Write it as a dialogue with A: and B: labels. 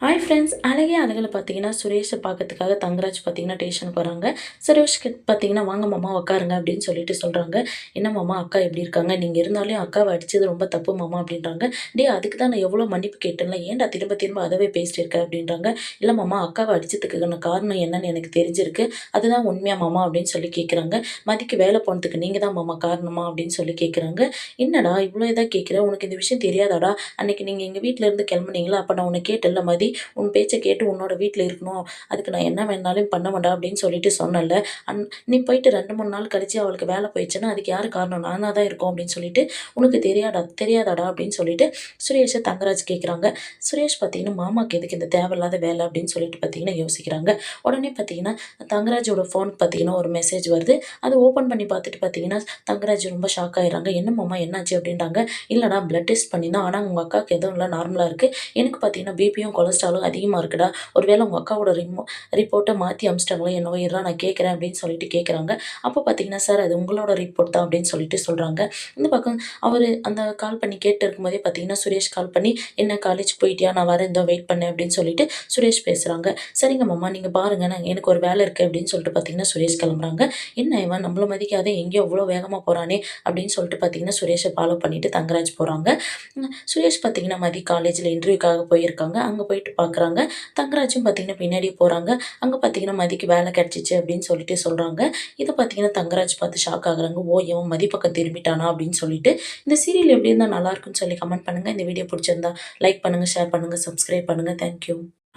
A: Hi friends. அழகே அழகுல பார்த்தீங்கன்னா, சுரேஷ பார்க்கறதுக்காக தங்கராஜ் பார்த்தீங்கன்னா, ஸ்டேஷனுக்கு வராங்க. சுரேஷ்க்கு பார்த்தீங்கன்னா, "வாங்க மாமா உட்காருங்க" அப்படின்னு சொல்லிட்டு சொல்றாங்க. "என்ன மாமா அக்கா எப்படி இருக்காங்க? நீங்க இருந்தாலும் அக்காவ அடிச்சது ரொம்ப தப்பு மாமா" அப்படின்றாங்க. "டேய் அதுக்கு தான் நான் எவ்வளோ மன்னிப்பு கேட்டேன்ல. ஏன்டா திரும்ப திரும்ப அதவே பேசிட்டு இருக்க?" அப்படின்றாங்க. "இல்ல மாமா அக்காவ அடிச்சதுக்கான காரணம் என்னன்னு எனக்கு தெரிஞ்சிருக்கு. அதுதான் உண்மையா மாமா?" அப்படின்னு சொல்லி கேட்குறாங்க. "மதிக்கு வேலை போனதுக்கு நீங்க தான் மாமா காரணமா?" அப்படின்னு சொல்லி கேட்குறாங்க. "என்னடா இவ்வளோ இதா கேட்குற? உனக்கு இந்த விஷயம் தெரியாதாடா? அன்னைக்கு நீங்க எங்க வீட்ல இருந்து கிளம்புனீங்கல்ல, அப்ப நான் உன்ன கேட்டேன்ல மதி, உன் பேச்ச கேட்டு உன்னோட வீட்ல இருக்கணும். அதுக்கு நான் என்ன வேணாலும் பண்ணுவேன்டா அப்படின்னு சொல்லிட்டு சொன்னேன்ல. அன் நீ போயிட்டு 2, 3 நாள் கழிச்சு அவளுக்கு வேலை போயிடுச்சுன்னா, அதுக்கு யாரு காரணம்? நானா தான் இருக்கோம் அப்படின்னு சொல்லிட்டு, உனக்கு தெரியாதாடா அப்படின்னு சொல்லிட்டு சுரேஷ தங்கராஜ் கேட்குறாங்க. சுரேஷ் பார்த்தீங்கன்னா, மாமாக்கு எதுக்கு இந்த தேவையில்லாத வேலை அப்படின்னு சொல்லிட்டு பார்த்தீங்கன்னா யோசிக்கிறாங்க. உடனே பார்த்தீங்கன்னா, தங்கராஜோட ஃபோனுக்கு பார்த்தீங்கன்னா ஒரு மெசேஜ் வருது. அத ஓப்பன் பண்ணி பார்த்துட்டு பார்த்தீங்கன்னா, தங்கராஜ் ரொம்ப ஷாக் ஆயிடுறாங்க. "என்ன மாமா என்னாச்சு?" அப்படின்றாங்க. "இல்லடா பிளட் டெஸ்ட் பண்ணியிருந்தோம். ஆனா உங்க அக்காவுக்கு எதுவும் இல்ல நார்மலா இருக்கு. எனக்கு பார்த்தீங்கன்னா பிபியும், கொலஸ்ட்ராலும் அதிகமா இருக்குடா. ஒரு வேளை உங்க அக்காவோட ரிப்போர்ட்ட மாத்தி அனுப்பிச்சிட்டாங்களோ என்னவோ இருடா நான் கேட்கிறேன் அப்படின்னு சொல்லிட்டு கேட்குறாங்க. அப்போ பார்த்தீங்கன்னா, சார் அது உங்களோட ரிப்போர்ட் தான் அப்படின்னு சொல்லிட்டு சொல்றாங்க. இந்த பக்கம் அவரு அந்த கால் பண்ணி கேட்டு இருக்கும்போதே பார்த்தீங்கன்னா, சுரேஷ் கால் பண்ணி, "என்ன காலேஜ் போயிட்டியா? நான் வரேன் இதோ வெயிட் பண்ணு" அப்படின்னு சொல்லிட்டு சுரேஷ் பேசுறாங்க. "சரிங்க மாமா நீங்க பாருங்க எனக்கு ஒரு வேலை இருக்கு" அப்படின்னு சொல்லிட்டு பார்த்தீங்கன்னா, சுரேஷ் கிளம்புறாங்க. "என்ன இவன் நம்மள மதிக்காத எங்கேயோ இவ்ளோ வேகமா போறானே" அப்படின்னு சொல்லிட்டு பார்த்தீங்கன்னா, சுரேஷ ஃபாலோ பண்ணிட்டு தங்கராஜ் போறாங்க. சுரேஷ் பார்த்தீங்கன்னா, மதி காலேஜ்ல இன்டர்வியூக்காக போயிருக்காங்க. அங்க போயிட்டு பார்க்குறாங்க. தங்கராஜும் பார்த்தீங்கன்னா, பின்னாடியே போறாங்க. அங்க பார்த்தீங்கன்னா, மதிக்கு வேலை கிடைச்சிச்சு அப்படின்னு சொல்லிட்டு சொல்றாங்க. இத பார்த்தீங்கன்னா, தங்கராஜ் பார்த்து ஷாக் ஆகுறாங்க. "ஓ! இவன் மதி பக்கம் திரும்பிட்டானா?" அப்படின்னு சொல்லிட்டு. இந்த சீரியல் எப்படி இருந்தா நல்லாருக்குன்னு சொல்லி கமெண்ட் பண்ணுங்க. இந்த வீடியோ புடிச்சிருந்தா லைக் பண்ணுங்க, ஷேர் பண்ணுங்க, சப்ஸ்கிரைப் பண்ணுங்க. Thank you.